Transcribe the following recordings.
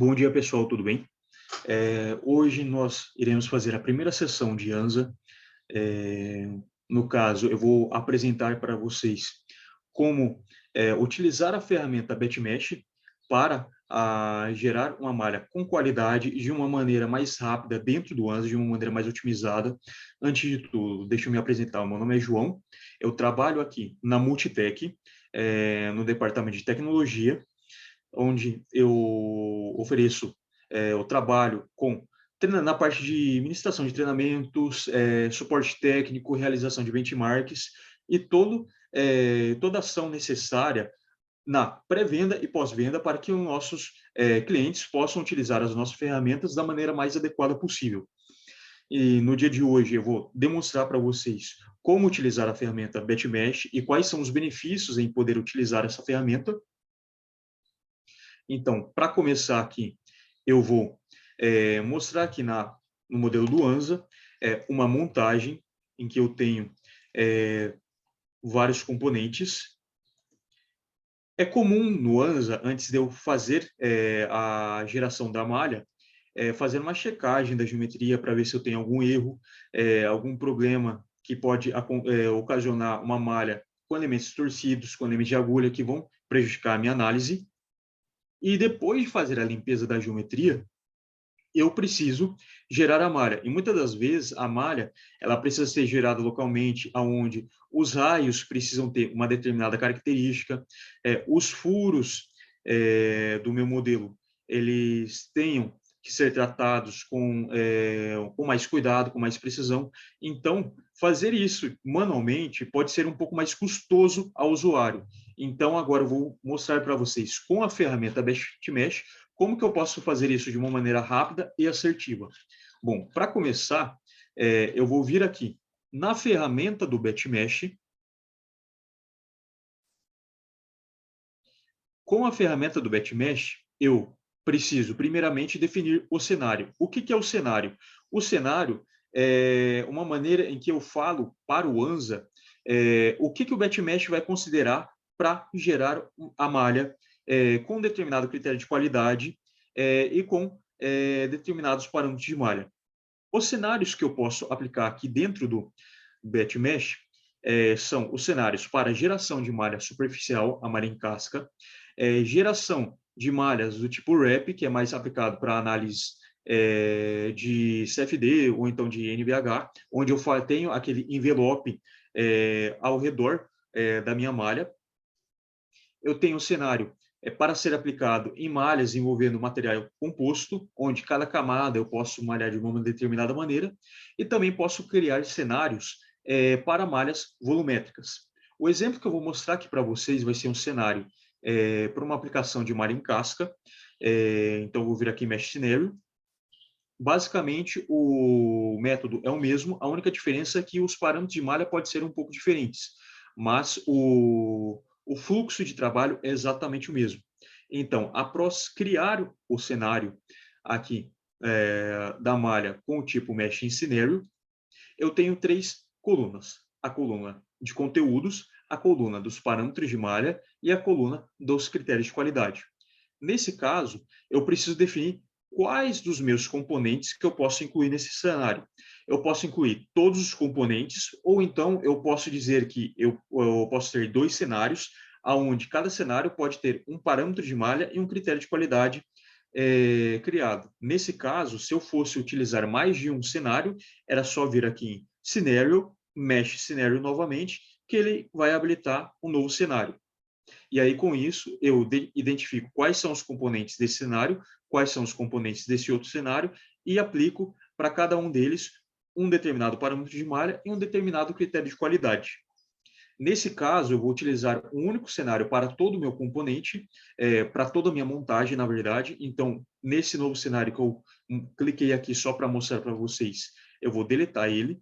Bom dia, pessoal, tudo bem? Hoje nós iremos fazer a primeira sessão de ANSA. É, no caso, eu vou apresentar para vocês como utilizar a ferramenta BetMesh para gerar uma malha com qualidade de uma maneira mais rápida dentro do ANSA, de uma maneira mais otimizada. Antes de tudo, deixa eu me apresentar. Meu nome é João, eu trabalho aqui na Multitech, no departamento de tecnologia, onde eu ofereço o trabalho na parte de ministração de treinamentos, suporte técnico, realização de benchmarks e toda ação necessária na pré-venda e pós-venda para que os nossos clientes possam utilizar as nossas ferramentas da maneira mais adequada possível. E no dia de hoje eu vou demonstrar para vocês como utilizar a ferramenta BetMesh e quais são os benefícios em poder utilizar essa ferramenta. Então, para começar aqui, eu vou mostrar aqui no modelo do ANSA uma montagem em que eu tenho vários componentes. É comum no ANSA, antes de eu fazer a geração da malha, fazer uma checagem da geometria para ver se eu tenho algum erro, algum problema que pode ocasionar uma malha com elementos torcidos, com elementos de agulha que vão prejudicar a minha análise. E depois de fazer a limpeza da geometria, eu preciso gerar a malha. E muitas das vezes a malha ela precisa ser gerada localmente, aonde os raios precisam ter uma determinada característica, os furos do meu modelo eles tenham que ser tratados com mais cuidado, com mais precisão. Então, fazer isso manualmente pode ser um pouco mais custoso ao usuário. Então, agora eu vou mostrar para vocês com a ferramenta BetMesh como que eu posso fazer isso de uma maneira rápida e assertiva. Bom, para começar, eu vou vir aqui na ferramenta do BetMesh. Com a ferramenta do BetMesh, eu preciso, primeiramente, definir o cenário. O que é o cenário? O cenário é uma maneira em que eu falo para o ANSA o que o BetMesh vai considerar para gerar a malha com determinado critério de qualidade e com determinados parâmetros de malha. Os cenários que eu posso aplicar aqui dentro do BetMesh são os cenários para geração de malha superficial, a malha em casca, geração de malhas do tipo REP, que é mais aplicado para análise de CFD ou então de NVH, onde eu tenho aquele envelope ao redor da minha malha. Eu tenho o cenário para ser aplicado em malhas envolvendo material composto, onde cada camada eu posso malhar de uma determinada maneira, e também posso criar cenários para malhas volumétricas. O exemplo que eu vou mostrar aqui para vocês vai ser um cenário para uma aplicação de malha em casca. Então, eu vou vir aqui em Mesh Scenario. Basicamente, o método é o mesmo, a única diferença é que os parâmetros de malha podem ser um pouco diferentes, mas o fluxo de trabalho é exatamente o mesmo. Então, após criar o cenário aqui da malha com o tipo Mesh in Scenario, eu tenho três colunas. A coluna de conteúdos, a coluna dos parâmetros de malha e a coluna dos critérios de qualidade. Nesse caso, eu preciso definir quais dos meus componentes que eu posso incluir nesse cenário. Eu posso incluir todos os componentes, ou então eu posso dizer que eu posso ter dois cenários, onde cada cenário pode ter um parâmetro de malha e um critério de qualidade criado. Nesse caso, se eu fosse utilizar mais de um cenário, era só vir aqui em Scenario, Mesh Scenario novamente, que ele vai habilitar um novo cenário. E aí, com isso, eu identifico quais são os componentes desse cenário, quais são os componentes desse outro cenário e aplico para cada um deles um determinado parâmetro de malha e um determinado critério de qualidade. Nesse caso, eu vou utilizar um único cenário para todo o meu componente, para toda a minha montagem, na verdade. Então, nesse novo cenário que eu cliquei aqui só para mostrar para vocês, eu vou deletar ele.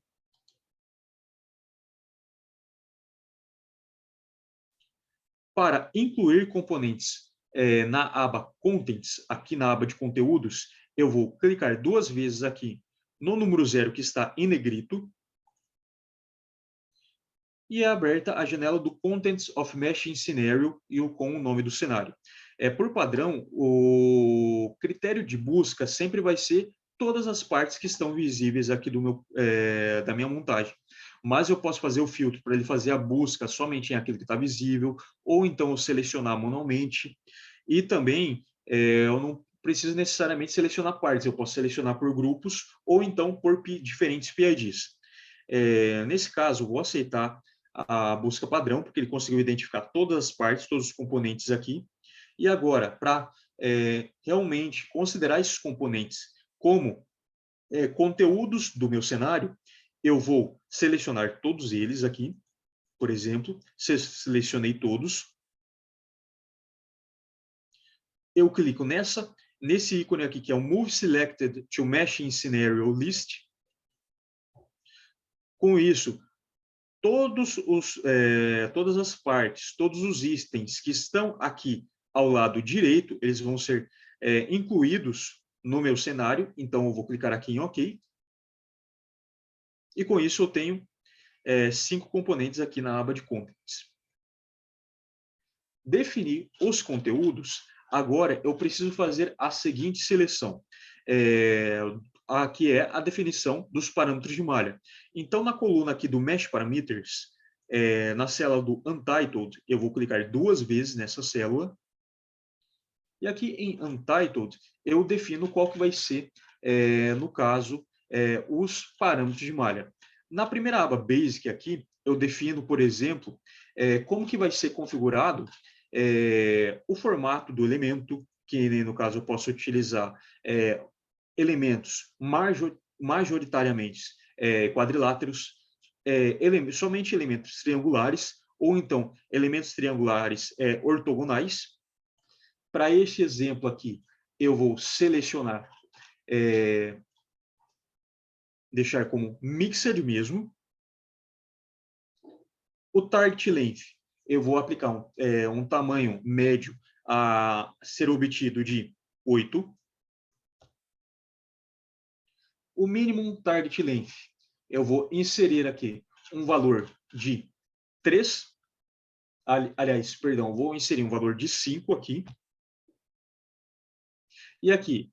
Para incluir componentes na aba Contents, aqui na aba de conteúdos, eu vou clicar duas vezes aqui no número 0 que está em negrito, e é aberta a janela do Contents of Mesh in Scenario e com o nome do cenário. Por padrão, o critério de busca sempre vai ser todas as partes que estão visíveis aqui da minha montagem. Mas eu posso fazer o filtro para ele fazer a busca somente em aquilo que está visível, ou então eu selecionar manualmente. E também eu não preciso necessariamente selecionar partes, eu posso selecionar por grupos ou então por diferentes PIDs. Nesse caso, vou aceitar a busca padrão, porque ele conseguiu identificar todas as partes, todos os componentes aqui. E agora, para realmente considerar esses componentes como conteúdos do meu cenário, eu vou selecionar todos eles aqui, por exemplo, selecionei todos. Eu clico nesse ícone aqui, que é o Move Selected to Machine Scenario List. Com isso, todas as partes, todos os itens que estão aqui ao lado direito, eles vão ser incluídos no meu cenário. Então, eu vou clicar aqui em OK. E com isso, eu tenho 5 componentes aqui na aba de Contents. Definir os conteúdos, agora eu preciso fazer a seguinte seleção. Aqui é a definição dos parâmetros de malha. Então, na coluna aqui do Mesh Parameters, na célula do Untitled, eu vou clicar 2 vezes nessa célula. E aqui em Untitled, eu defino qual que vai ser, no caso, os parâmetros de malha. Na primeira aba Basic aqui, eu defino, por exemplo, como que vai ser configurado o formato do elemento, que no caso eu posso utilizar elementos majoritariamente quadriláteros, somente elementos triangulares, ou então elementos triangulares ortogonais. Para este exemplo aqui, eu vou selecionar, deixar como Mixed mesmo. O Target Length, eu vou aplicar um tamanho médio a ser obtido de 8. O Minimum Target Length, eu vou inserir aqui um valor de 3. Aliás, perdão, vou inserir um valor de 5 aqui. E aqui,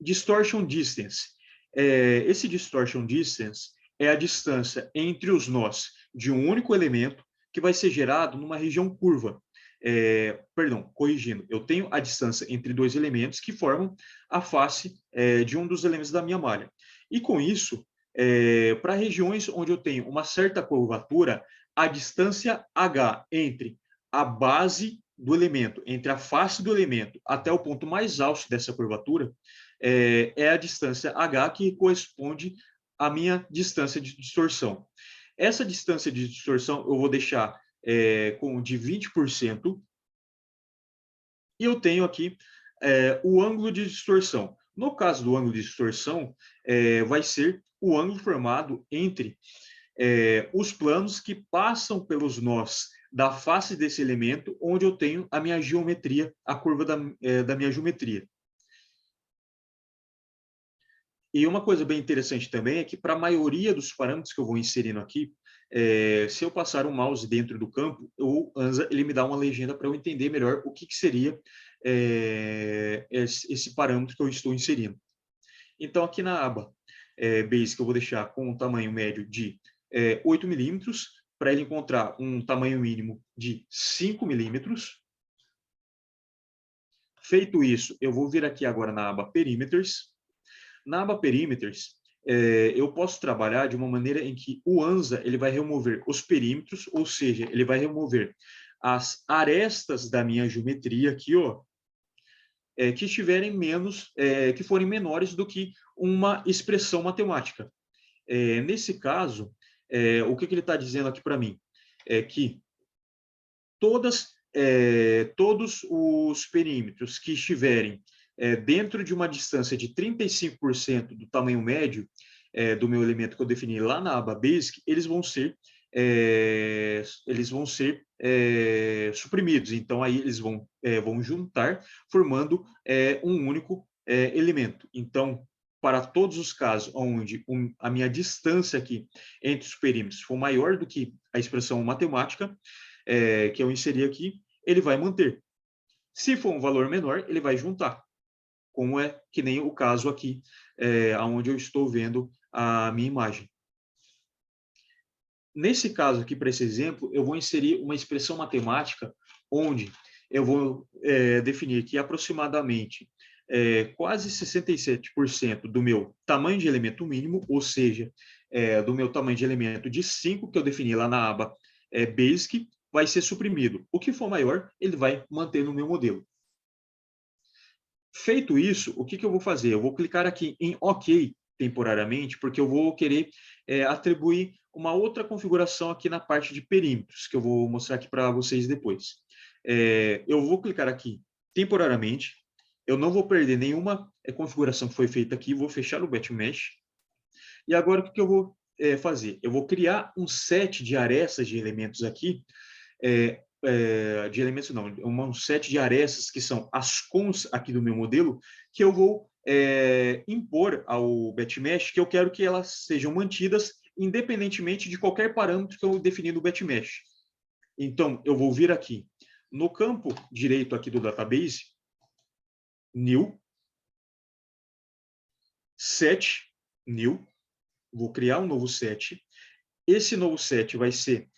Distortion Distance. Esse Distortion Distance é a distância entre os nós de um único elemento que vai ser gerado numa região curva. Perdão, corrigindo, eu tenho a distância entre 2 elementos que formam a face de um dos elementos da minha malha. E com isso, para regiões onde eu tenho uma certa curvatura, a distância H entre a base do elemento, entre a face do elemento até o ponto mais alto dessa curvatura, é a distância H, que corresponde à minha distância de distorção. Essa distância de distorção eu vou deixar de 20%. E eu tenho aqui o ângulo de distorção. No caso do ângulo de distorção, vai ser o ângulo formado entre os planos que passam pelos nós da face desse elemento, onde eu tenho a minha geometria, a curva da minha geometria. E uma coisa bem interessante também é que, para a maioria dos parâmetros que eu vou inserindo aqui, se eu passar o mouse dentro do campo, o ANSA ele me dá uma legenda para eu entender melhor o que seria esse parâmetro que eu estou inserindo. Então, aqui na aba Basic, eu vou deixar com um tamanho médio de 8 milímetros, para ele encontrar um tamanho mínimo de 5 milímetros. Feito isso, eu vou vir aqui agora na aba Perimeters. Na aba Perimeters, eu posso trabalhar de uma maneira em que o ANSA ele vai remover os perímetros, ou seja, ele vai remover as arestas da minha geometria aqui, ó, que estiverem que forem menores do que uma expressão matemática. Nesse caso, o que ele está dizendo aqui para mim? É que todos os perímetros que estiverem dentro de uma distância de 35% do tamanho médio do meu elemento que eu defini lá na aba Basic, eles vão ser suprimidos. Então, aí eles vão juntar, formando um único elemento. Então, para todos os casos onde a minha distância aqui entre os perímetros for maior do que a expressão matemática que eu inseri aqui, ele vai manter. Se for um valor menor, ele vai juntar, como é que nem o caso aqui, onde eu estou vendo a minha imagem. Nesse caso aqui, para esse exemplo, eu vou inserir uma expressão matemática onde eu vou definir que aproximadamente quase 67% do meu tamanho de elemento mínimo, ou seja, do meu tamanho de elemento de 5, que eu defini lá na aba Basic, vai ser suprimido. O que for maior, ele vai manter no meu modelo. Feito isso, o que eu vou fazer? Eu vou clicar aqui em OK temporariamente, porque eu vou querer atribuir uma outra configuração aqui na parte de perímetros, que eu vou mostrar aqui para vocês depois. Eu vou clicar aqui temporariamente, eu não vou perder nenhuma configuração que foi feita aqui, vou fechar o BetMesh. E agora o que eu vou fazer? Eu vou criar um set de arestas de elementos aqui, de elementos não, um set de arestas que são as cons aqui do meu modelo, que eu vou impor ao BetMesh, que eu quero que elas sejam mantidas independentemente de qualquer parâmetro que eu defini no BetMesh. Então, eu vou vir aqui no campo direito aqui do database, new, set, new, vou criar um novo set. Esse novo set vai ser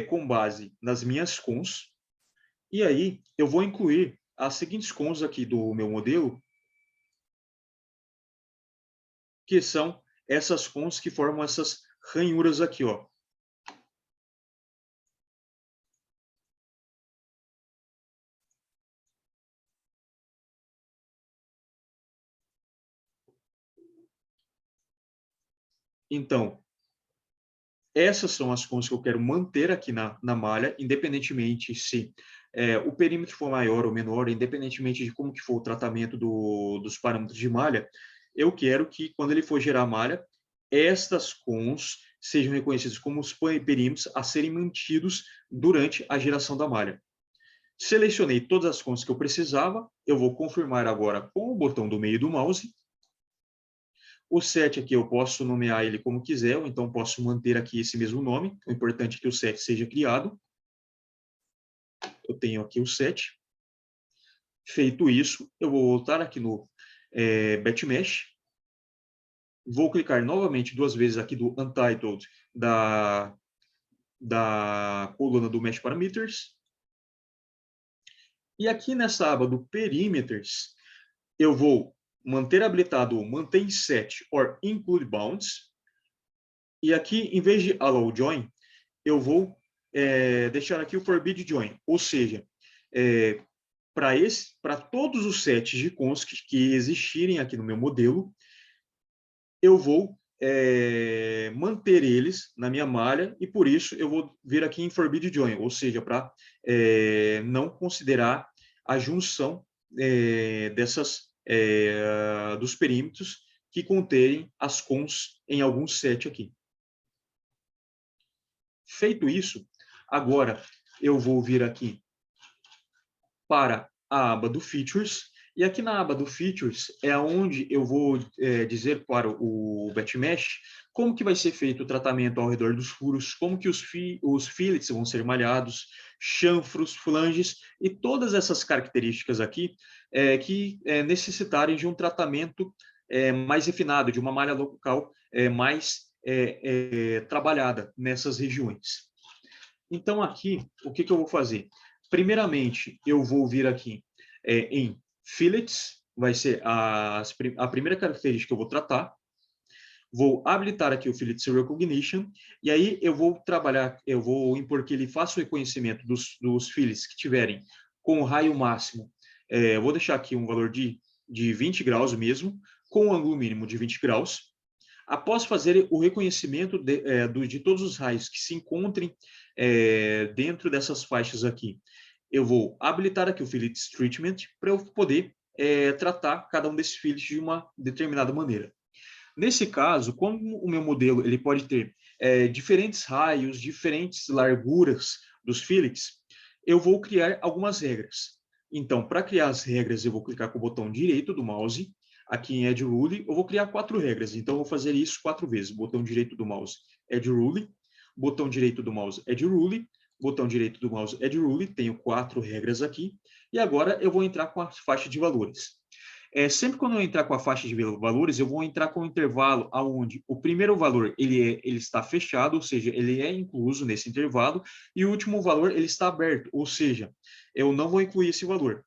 com base nas minhas cons, e aí eu vou incluir as seguintes cons aqui do meu modelo, que são essas cons que formam essas ranhuras aqui, ó. Então, essas são as cons que eu quero manter aqui na malha, independentemente se o perímetro for maior ou menor, independentemente de como que for o tratamento dos parâmetros de malha, eu quero que, quando ele for gerar a malha, estas cons sejam reconhecidas como os perímetros a serem mantidos durante a geração da malha. Selecionei todas as cons que eu precisava, eu vou confirmar agora com o botão do meio do mouse. O set aqui eu posso nomear ele como quiser, ou então posso manter aqui esse mesmo nome. O importante é que o set seja criado. Eu tenho aqui o set. Feito isso, eu vou voltar aqui no BetMesh. Vou clicar novamente 2 vezes aqui do Untitled da coluna do Mesh Parameters. E aqui nessa aba do Perimeters, eu vou manter habilitado o Maintain Set or Include Bounds. E aqui, em vez de Allow Join, eu vou deixar aqui o Forbid Join. Ou seja, para todos os sets de cons que existirem aqui no meu modelo, eu vou manter eles na minha malha e, por isso, eu vou vir aqui em Forbid Join, ou seja, para não considerar a junção dos perímetros que conterem as cons em algum set aqui. Feito isso, agora eu vou vir aqui para a aba do Features, e aqui na aba do Features é onde eu vou dizer para o BetMesh como que vai ser feito o tratamento ao redor dos furos, como que os fillets vão ser malhados, chanfros, flanges e todas essas características aqui que necessitarem de um tratamento mais refinado, de uma malha local mais trabalhada nessas regiões. Então, aqui, o que eu vou fazer? Primeiramente, eu vou vir aqui em Fillets, vai ser a primeira característica que eu vou tratar. Vou habilitar aqui o Fillet Serial Recognition, e aí eu vou trabalhar, eu vou impor que ele faça o reconhecimento dos fillets que tiverem com o raio máximo. Eu vou deixar aqui um valor de 20 graus mesmo, com um ângulo mínimo de 20 graus. Após fazer o reconhecimento de todos os raios que se encontrem dentro dessas faixas aqui, eu vou habilitar aqui o Fillet Treatment para eu poder tratar cada um desses fillets de uma determinada maneira. Nesse caso, como o meu modelo ele pode ter diferentes raios, diferentes larguras dos fillets, eu vou criar algumas regras. Então, para criar as regras, eu vou clicar com o botão direito do mouse. Aqui em Add Rule, eu vou criar 4 regras. Então, eu vou fazer isso 4 vezes. Botão direito do mouse, Add Rule. Botão direito do mouse, Add Rule. botão direito do mouse Add Rule, tenho 4 regras aqui, e agora eu vou entrar com a faixa de valores. Sempre quando eu entrar com a faixa de valores, eu vou entrar com um intervalo onde o primeiro valor ele está fechado, ou seja, ele é incluso nesse intervalo, e o último valor ele está aberto, ou seja, eu não vou incluir esse valor.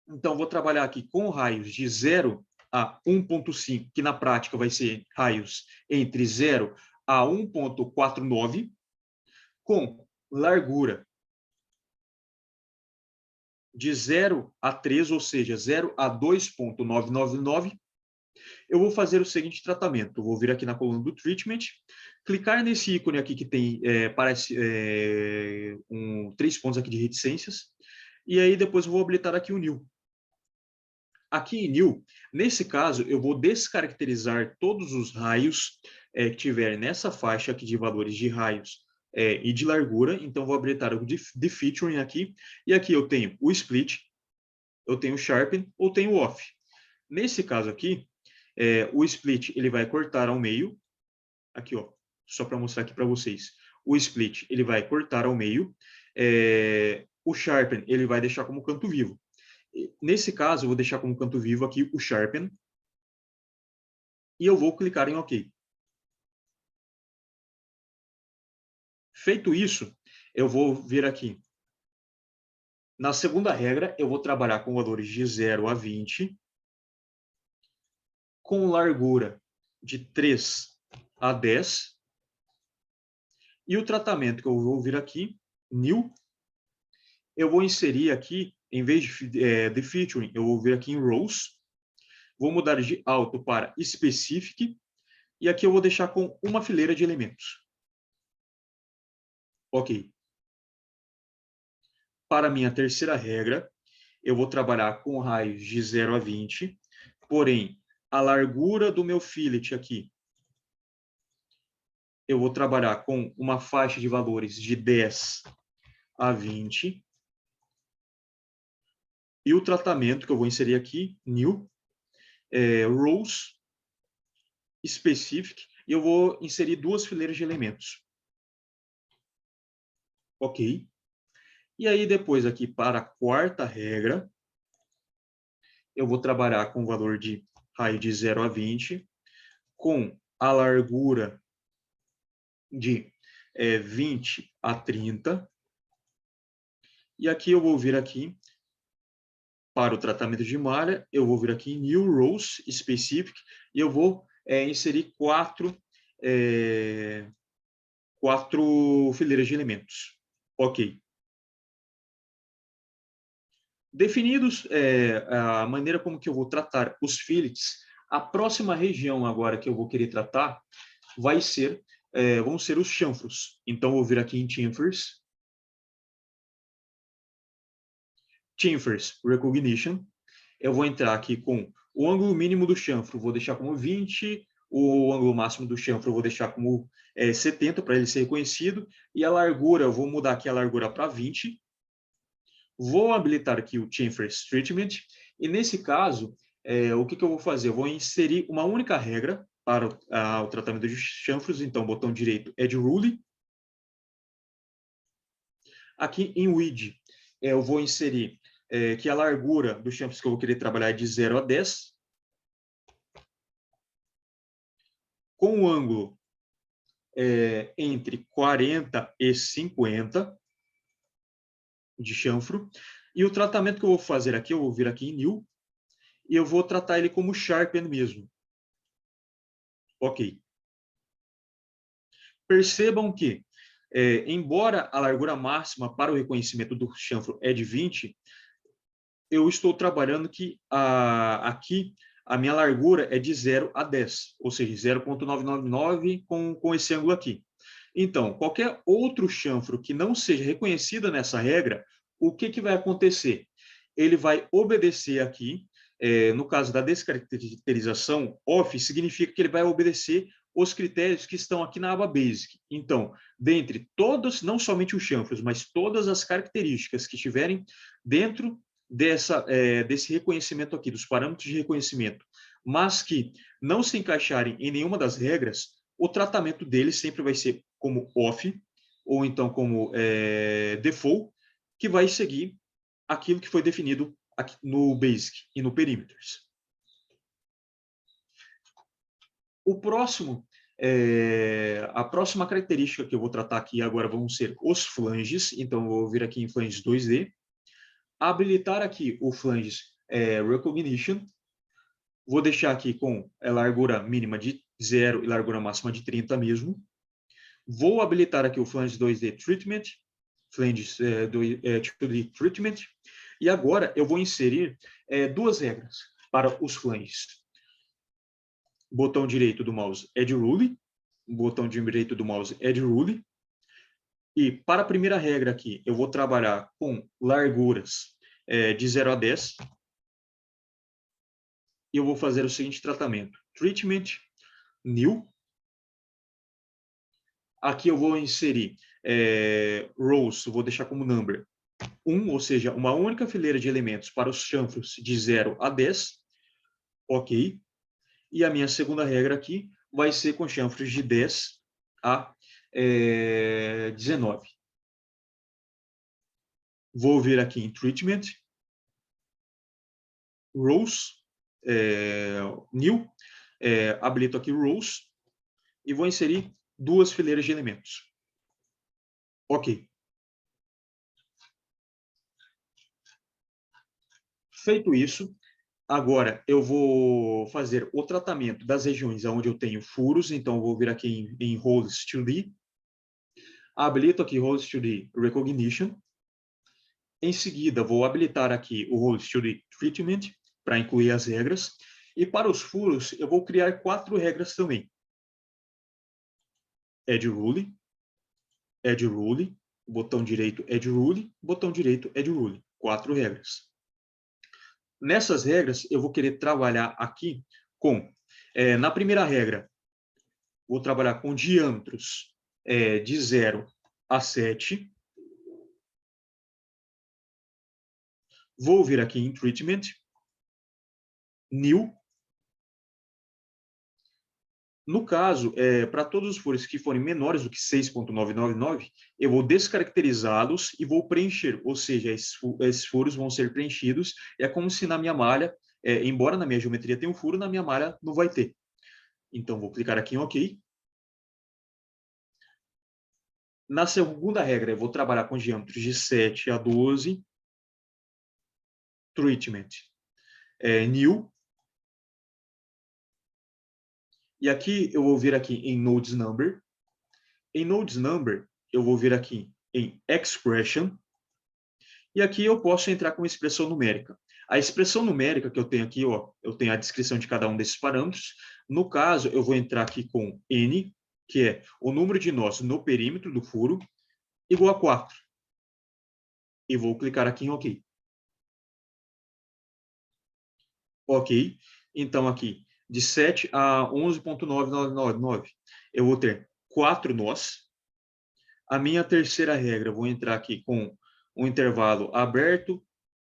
Então, vou trabalhar aqui com raios de 0 a 1.5, que na prática vai ser raios entre 0 a 1.49, com largura de 0 a 3, ou seja, 0 a 2.999, eu vou fazer o seguinte tratamento. Eu vou vir aqui na coluna do Treatment, clicar nesse ícone aqui que tem, parece, 3 pontos aqui de reticências, e aí depois eu vou habilitar aqui o New. Aqui em New, nesse caso, eu vou descaracterizar todos os raios que tiver nessa faixa aqui de valores de raios e de largura. Então, vou habilitar o Defeaturing aqui. E aqui eu tenho o Split, eu tenho o Sharpen ou tenho o Off. Nesse caso aqui, o Split ele vai cortar ao meio. Aqui, ó, só para mostrar aqui para vocês. O Split ele vai cortar ao meio. O Sharpen ele vai deixar como canto vivo. Nesse caso, eu vou deixar como canto vivo aqui o Sharpen. E eu vou clicar em OK. Feito isso, eu vou vir aqui. Na segunda regra, eu vou trabalhar com valores de 0 a 20, com largura de 3 a 10. E o tratamento que eu vou vir aqui, New, eu vou inserir aqui, em vez de Featuring, eu vou vir aqui em Rows. Vou mudar de Auto para Specific. E aqui eu vou deixar com uma fileira de elementos. Ok. Para a minha terceira regra, eu vou trabalhar com raios de 0 a 20, porém, a largura do meu fillet aqui, eu vou trabalhar com uma faixa de valores de 10 a 20. E o tratamento que eu vou inserir aqui, New, Rows, Specific, e eu vou inserir 2 fileiras de elementos. Ok. E aí, depois aqui, para a quarta regra, eu vou trabalhar com o valor de raio de 0 a 20, com a largura de 20 a 30. E aqui eu vou vir aqui para o tratamento de malha, eu vou vir aqui em New Rows Specific e eu vou inserir 4 fileiras de elementos. Ok. Definidos a maneira como que eu vou tratar os fillets, a próxima região agora que eu vou querer tratar vão ser os chanfros. Então, eu vou vir aqui em Chamfers. Chamfers Recognition. Eu vou entrar aqui com o ângulo mínimo do chanfro, vou deixar como 20, o ângulo máximo do chanfro eu vou deixar como 70 para ele ser reconhecido, e a largura, eu vou mudar aqui a largura para 20. Vou habilitar aqui o Chamfers Treatment, e nesse caso, o que eu vou fazer? Eu vou inserir uma única regra para o tratamento de chanfros, então, botão direito Add Rule. Aqui em Width, eu vou inserir que a largura dos chanfros que eu vou querer trabalhar é de 0 a 10. Com o ângulo entre 40 e 50 de chanfro. E o tratamento que eu vou fazer aqui, eu vou vir aqui em New, e eu vou tratar ele como Sharpen mesmo. Ok. Percebam que, embora a largura máxima para o reconhecimento do chanfro é de 20, eu estou trabalhando que aqui a minha largura é de 0 a 10, ou seja, 0,999 com esse ângulo aqui. Então, qualquer outro chanfro que não seja reconhecido nessa regra, o que vai acontecer? Ele vai obedecer aqui, no caso da descaracterização, off significa que ele vai obedecer os critérios que estão aqui na aba Basic. Então, dentre todos, não somente os chanfros, mas todas as características que estiverem dentro desse reconhecimento aqui, dos parâmetros de reconhecimento, mas que não se encaixarem em nenhuma das regras, o tratamento deles sempre vai ser como off, ou então como default, que vai seguir aquilo que foi definido aqui no Basic e no Perimeters. A próxima característica que eu vou tratar aqui agora vão ser os flanges. Então, eu vou vir aqui em flanges 2D, habilitar aqui o flanges Recognition. Vou deixar aqui com a largura mínima de 0 e largura máxima de 30 mesmo. Vou habilitar aqui o flanges 2D Treatment, flanges 2D Treatment. E agora eu vou inserir duas regras para os flanges. Botão direito do mouse Add Rule, botão direito do mouse Add Rule. E para a primeira regra aqui, eu vou trabalhar com larguras de 0 a 10. E eu vou fazer o seguinte tratamento. Treatment, New. Aqui eu vou inserir rows, vou deixar como number 1, ou seja, uma única fileira de elementos para os chanfros de 0 a 10. Ok. E a minha segunda regra aqui vai ser com chanfros de 10 a 19. Vou vir aqui em Treatment, Rows, New, habilito aqui Rows e vou inserir duas fileiras de elementos. Ok. Feito isso, agora eu vou fazer o tratamento das regiões onde eu tenho furos, então eu vou vir aqui em Holes 2D, habilito aqui Holes 2D Recognition, em seguida vou habilitar aqui o Holes 2D Treatment, para incluir as regras, e para os furos eu vou criar 4 regras também. Add Rule, Add Rule, botão direito Add Rule, botão direito Add Rule, 4 regras. Nessas regras, eu vou querer trabalhar aqui com, na primeira regra, vou trabalhar com diâmetros de 0 a 7. Vou vir aqui em Treatment, New. No caso, para todos os furos que forem menores do que 6.999, eu vou descaracterizá-los e vou preencher, ou seja, esses furos vão ser preenchidos. É como se na minha malha, embora na minha geometria tenha um furo, na minha malha não vai ter. Então, vou clicar aqui em OK. Na segunda regra, eu vou trabalhar com diâmetros de 7 a 12. Treatment, New. E aqui eu vou vir aqui em Nodes Number. Em Nodes Number, eu vou vir aqui em Expression. E aqui eu posso entrar com expressão numérica. A expressão numérica que eu tenho aqui, ó, eu tenho a descrição de cada um desses parâmetros. No caso, eu vou entrar aqui com N, que é o número de nós no perímetro do furo, igual a 4. E vou clicar aqui em OK. Ok. Então, aqui, de 7 a 11.9999, eu vou ter 4 nós. A minha terceira regra, eu vou entrar aqui com um intervalo aberto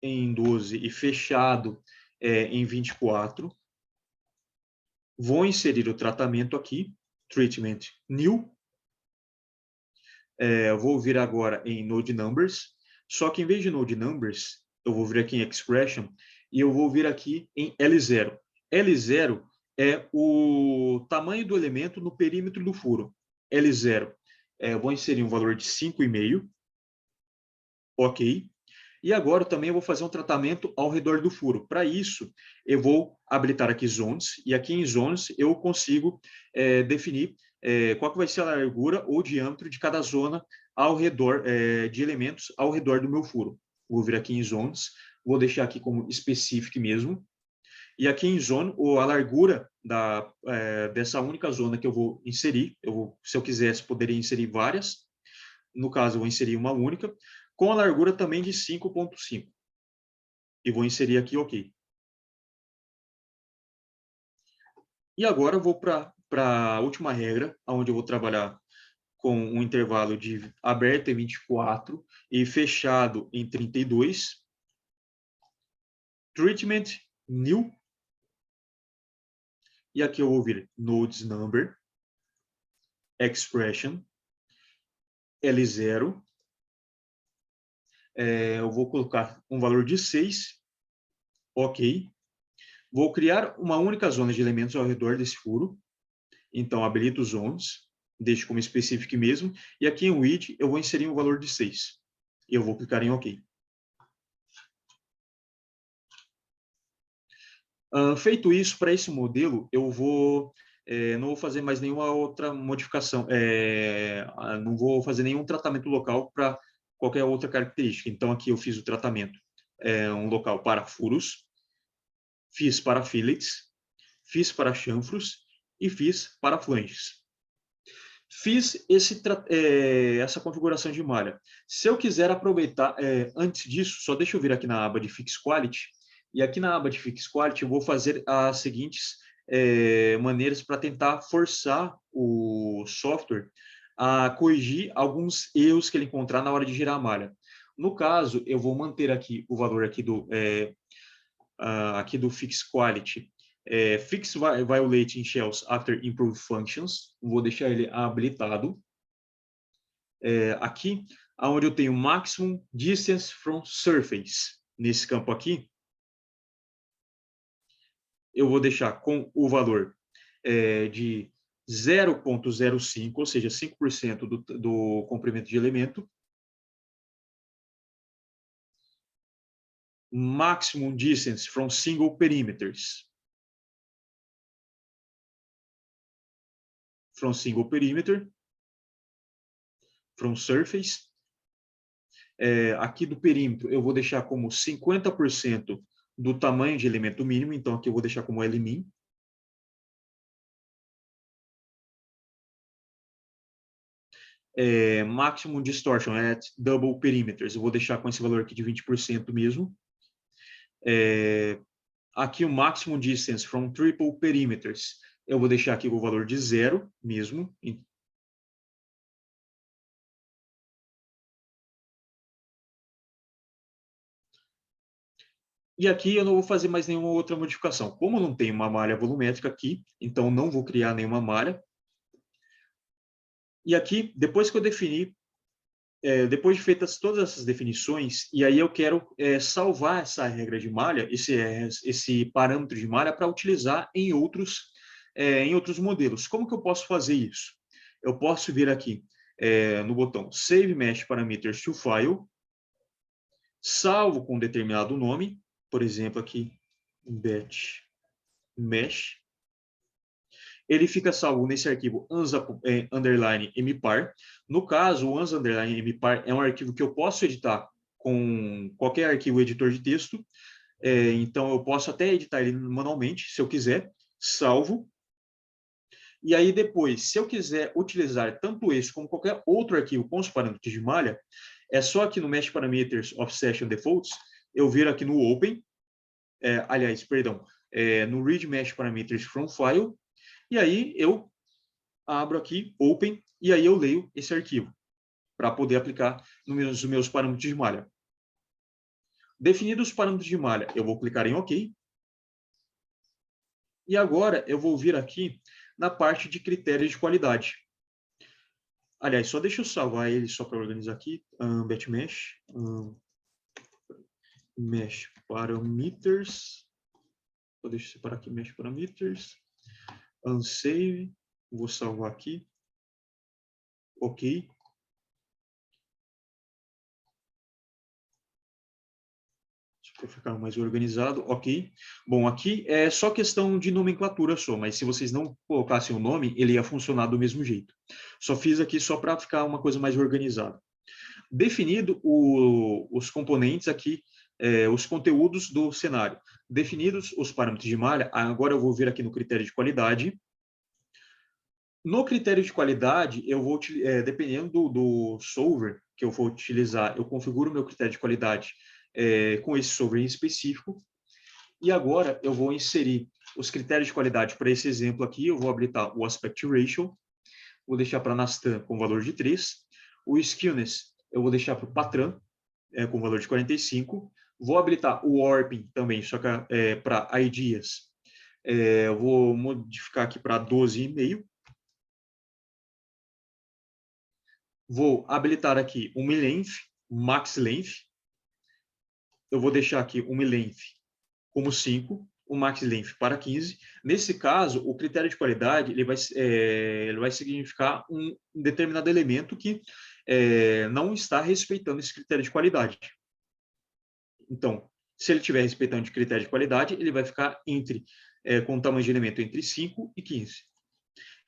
em 12 e fechado em 24. Vou inserir o tratamento aqui, Treatment New. Vou vir agora em Node Numbers, só que em vez de Node Numbers, eu vou vir aqui em Expression e eu vou vir aqui em L0. L0 é o tamanho do elemento no perímetro do furo. L0, eu vou inserir um valor de 5,5. Ok. E agora também eu vou fazer um tratamento ao redor do furo. Para isso, eu vou habilitar aqui Zones, e aqui em Zones eu consigo definir qual que vai ser a largura ou diâmetro de cada zona ao redor de elementos ao redor do meu furo. Vou vir aqui em Zones, vou deixar aqui como Specific mesmo, e aqui em Zone, a largura dessa única zona que eu vou inserir, se eu quisesse, poderia inserir várias, no caso eu vou inserir uma única, com a largura também de 5,5. E vou inserir aqui OK. E agora eu vou para a última regra, onde eu vou trabalhar com um intervalo de aberto em 24 e fechado em 32. Treatment, New. E aqui eu vou vir Nodes Number, Expression. L0, eu vou colocar um valor de 6, ok. Vou criar uma única zona de elementos ao redor desse furo, então habilito zones, deixo como specific mesmo, e aqui em width eu vou inserir um valor de 6. Eu vou clicar em ok. Feito isso, para esse modelo, eu não vou fazer mais nenhuma outra modificação, não vou fazer nenhum tratamento local para qualquer outra característica. Então, aqui eu fiz o tratamento, um local para furos, fiz para fillets, fiz para chanfros e fiz para flanges. Fiz essa configuração de malha. Se eu quiser aproveitar, antes disso, só deixa eu vir aqui na aba de Fix Quality, e aqui na aba de Fix Quality eu vou fazer as seguintes maneiras para tentar forçar o software a corrigir alguns erros que ele encontrar na hora de girar a malha. No caso, eu vou manter aqui o valor aqui do Fix Quality, Fix Violating Shells After Improved Functions, vou deixar ele habilitado. Aqui, onde eu tenho Maximum Distance from Surface, nesse campo aqui, eu vou deixar com o valor de 0,05, ou seja, 5% do comprimento de elemento. Maximum Distance from Single Perimeters. From Single Perimeter. From Surface. Aqui do perímetro, eu vou deixar como 50% do tamanho de elemento mínimo, então aqui eu vou deixar como LMIN. Maximum Distortion at Double Perimeters, eu vou deixar com esse valor aqui de 20% mesmo. Aqui o Maximum Distance from Triple Perimeters, eu vou deixar aqui com o valor de 0 mesmo. E aqui eu não vou fazer mais nenhuma outra modificação. Como não tem uma malha volumétrica aqui, então não vou criar nenhuma malha. E aqui, depois que eu definir, depois de feitas todas essas definições, e aí eu quero salvar essa regra de malha, esse parâmetro de malha, para utilizar em outros modelos. Como que eu posso fazer isso? Eu posso vir aqui no botão Save Mesh Parameters to File, salvo com determinado nome, por exemplo, aqui, Batch Mesh. Ele fica salvo nesse arquivo ANSA_MPAR. No caso, o ANSA_MPAR é um arquivo que eu posso editar com qualquer arquivo editor de texto. Então, eu posso até editar ele manualmente, se eu quiser, salvo. E aí, depois, se eu quiser utilizar tanto esse como qualquer outro arquivo com os parâmetros de malha, é só aqui no Mesh Parameters of Session Defaults, eu vir aqui no Open, no Read Mesh Parameters from File, e aí eu abro aqui Open e aí eu leio esse arquivo para poder aplicar nos meus parâmetros de malha. Definidos os parâmetros de malha, eu vou clicar em OK. E agora eu vou vir aqui na parte de critérios de qualidade. Aliás, só deixa eu salvar ele só para organizar aqui. Batchmesh. Mesh Parameters. Deixa eu separar aqui Mesh Parameters. Unsave. Vou salvar aqui. OK. Para ficar mais organizado, ok. Bom, aqui é só questão de nomenclatura só, mas se vocês não colocassem o nome, ele ia funcionar do mesmo jeito. Só fiz aqui só para ficar uma coisa mais organizada. Definido os componentes aqui, os conteúdos do cenário. Definidos os parâmetros de malha, agora eu vou vir aqui no critério de qualidade. No critério de qualidade, eu vou, dependendo do solver que eu for utilizar, eu configuro o meu critério de qualidade com esse solver em específico. E agora eu vou inserir os critérios de qualidade para esse exemplo aqui. Eu vou habilitar o Aspect Ratio, vou deixar para Nastan com valor de 3. O Skewness eu vou deixar para o Patran, com valor de 45. Vou habilitar o Warping também, só que para Ideas. Eu vou modificar aqui para 12,5. Vou habilitar aqui o min-length, max length. Eu vou deixar aqui o min-length como 5, o max length para 15. Nesse caso, o critério de qualidade ele vai significar um determinado elemento que não está respeitando esse critério de qualidade. Então, se ele estiver respeitando o critério de qualidade, ele vai ficar com o tamanho de elemento entre 5 e 15.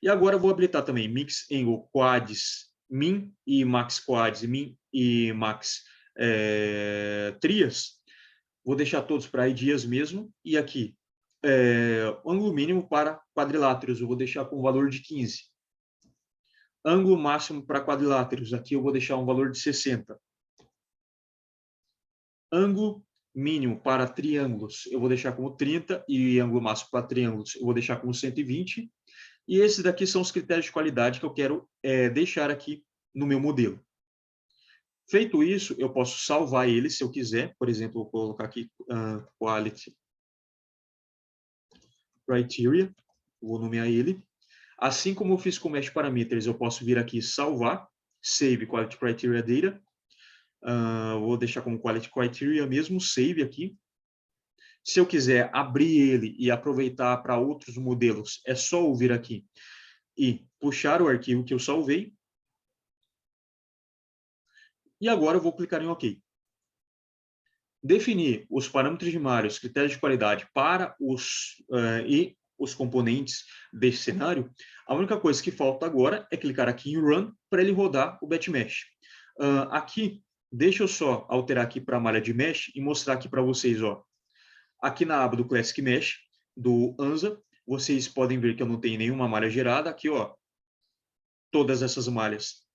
E agora eu vou habilitar também Mix Angle Quads Min e Max Quads, Min e Max Trias. Vou deixar todos para ideas mesmo. E aqui, ângulo mínimo para quadriláteros, eu vou deixar com o valor de 15. Ângulo máximo para quadriláteros, aqui eu vou deixar um valor de 60. Ângulo mínimo para triângulos, eu vou deixar como 30. E ângulo máximo para triângulos, eu vou deixar como 120. E esses daqui são os critérios de qualidade que eu quero deixar aqui no meu modelo. Feito isso, eu posso salvar ele se eu quiser. Por exemplo, vou colocar aqui Quality Criteria. Vou nomear ele. Assim como eu fiz com Mesh Parameters, eu posso vir aqui salvar. Save Quality Criteria Data. Vou deixar como Quality Criteria mesmo. Save aqui. Se eu quiser abrir ele e aproveitar para outros modelos, é só eu vir aqui e puxar o arquivo que eu salvei. E agora eu vou clicar em OK. Definir os parâmetros primários, critérios de qualidade para e os componentes desse cenário. A única coisa que falta agora é clicar aqui em Run para ele rodar o BetMesh. Aqui, deixa eu só alterar aqui para a malha de Mesh e mostrar aqui para vocês, ó. Aqui na aba do Classic Mesh, do ANSA, vocês podem ver que eu não tenho nenhuma malha gerada. Aqui, ó, todas essas malhas,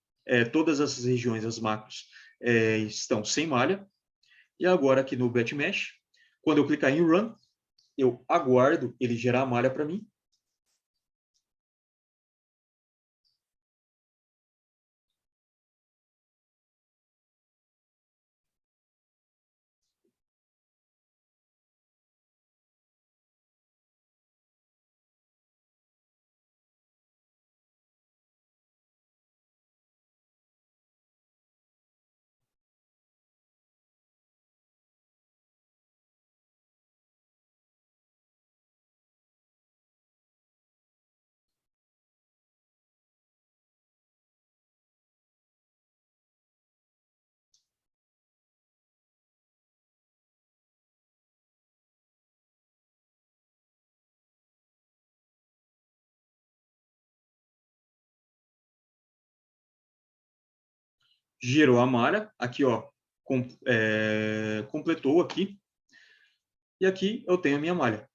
todas essas regiões, as macros, estão sem malha. E agora aqui no BetMesh, quando eu clicar em Run, eu aguardo ele gerar a malha para mim. Gerou a malha, aqui, ó, completou aqui. E aqui eu tenho a minha malha.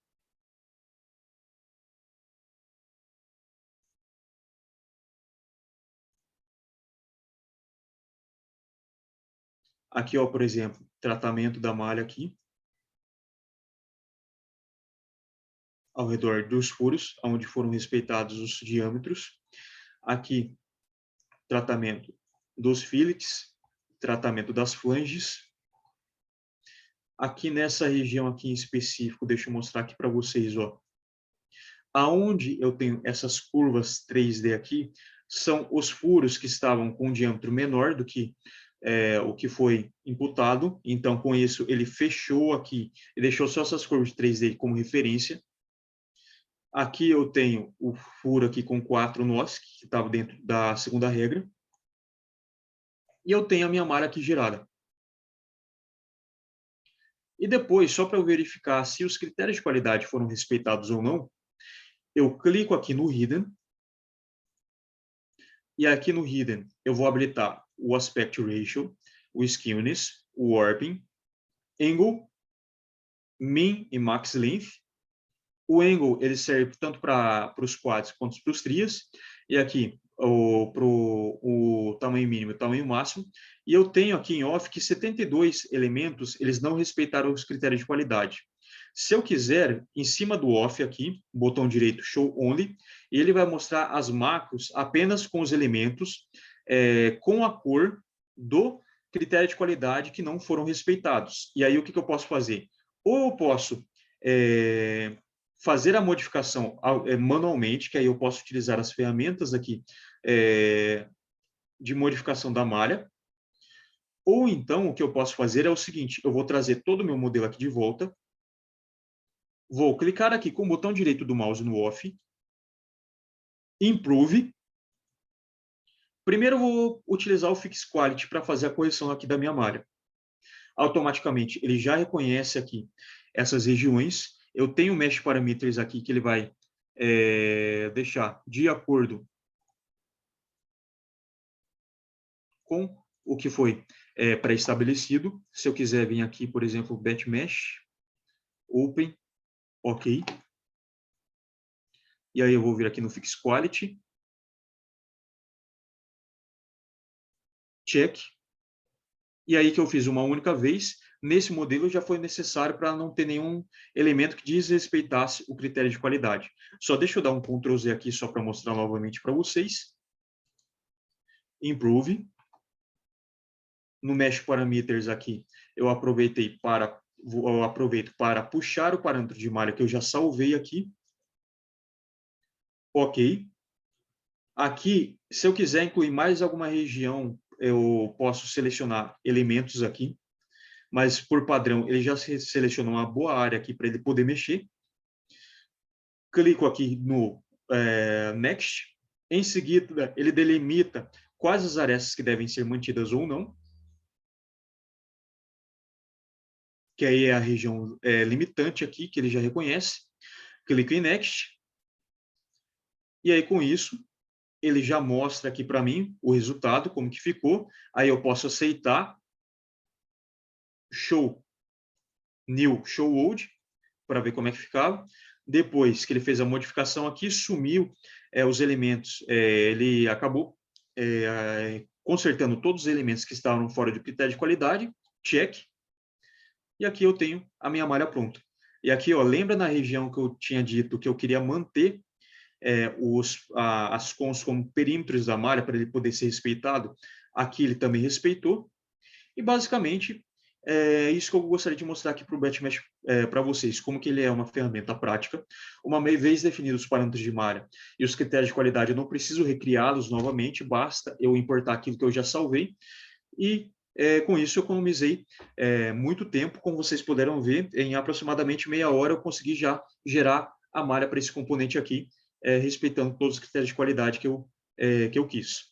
Aqui, ó, por exemplo, tratamento da malha aqui. Ao redor dos furos, onde foram respeitados os diâmetros. Aqui, tratamento dos fillets, tratamento das flanges. Aqui nessa região aqui em específico, deixa eu mostrar aqui para vocês, ó. Aonde eu tenho essas curvas 3D aqui, são os furos que estavam com um diâmetro menor do que o que foi imputado. Então, com isso, ele fechou aqui e deixou só essas curvas 3D como referência. Aqui eu tenho o furo aqui com 4 nós, que estava dentro da segunda regra. E eu tenho a minha malha aqui gerada. E depois, só para eu verificar se os critérios de qualidade foram respeitados ou não, eu clico aqui no Hidden. E aqui no Hidden, eu vou habilitar o Aspect Ratio, o Skewness, o Warping, Angle, Min e Max Length. O Angle, ele serve tanto para os quads quanto para os trias. E aqui, para o tamanho mínimo e o tamanho máximo. E eu tenho aqui em off que 72 elementos, eles não respeitaram os critérios de qualidade. Se eu quiser, em cima do off aqui, botão direito Show Only, ele vai mostrar as macros apenas com os elementos com a cor do critério de qualidade que não foram respeitados. E aí o que eu posso fazer? Ou eu posso fazer a modificação manualmente, que aí eu posso utilizar as ferramentas aqui de modificação da malha. Ou então, o que eu posso fazer é o seguinte, eu vou trazer todo o meu modelo aqui de volta, vou clicar aqui com o botão direito do mouse no off, Improve. Primeiro eu vou utilizar o Fix Quality para fazer a correção aqui da minha malha. Automaticamente, ele já reconhece aqui essas regiões. Eu tenho Mesh Parameters aqui que ele vai deixar de acordo com o que foi pré-estabelecido. Se eu quiser vir aqui, por exemplo, Batch Mesh, Open, OK. E aí eu vou vir aqui no Fix Quality, Check. E aí que eu fiz uma única vez, nesse modelo já foi necessário para não ter nenhum elemento que desrespeitasse o critério de qualidade. Só deixa eu dar um Ctrl Z aqui só para mostrar novamente para vocês. Improve. No Mesh Parameters aqui, eu aproveito para puxar o parâmetro de malha que eu já salvei aqui. OK. Aqui, se eu quiser incluir mais alguma região, eu posso selecionar elementos aqui, mas por padrão ele já selecionou uma boa área aqui para ele poder mexer. Clico aqui no Next. Em seguida, ele delimita quais as arestas que devem ser mantidas ou não, que aí é a região limitante aqui, que ele já reconhece. Clico em Next. E aí, com isso, ele já mostra aqui para mim o resultado, como que ficou. Aí eu posso aceitar. Show New, Show Old, para ver como é que ficava. Depois que ele fez a modificação aqui, sumiu os elementos. Ele acabou consertando todos os elementos que estavam fora de critério de qualidade. Check. E aqui eu tenho a minha malha pronta. E aqui, ó, lembra na região que eu tinha dito que eu queria manter as cons como perímetros da malha para ele poder ser respeitado? Aqui ele também respeitou. E basicamente é isso que eu gostaria de mostrar aqui para o BatchMesh para vocês, como que ele é uma ferramenta prática. Uma vez definidos os parâmetros de malha e os critérios de qualidade, eu não preciso recriá-los novamente, basta eu importar aquilo que eu já salvei. E com isso eu economizei muito tempo, como vocês puderam ver, em aproximadamente meia hora eu consegui já gerar a malha para esse componente aqui, respeitando todos os critérios de qualidade que eu quis.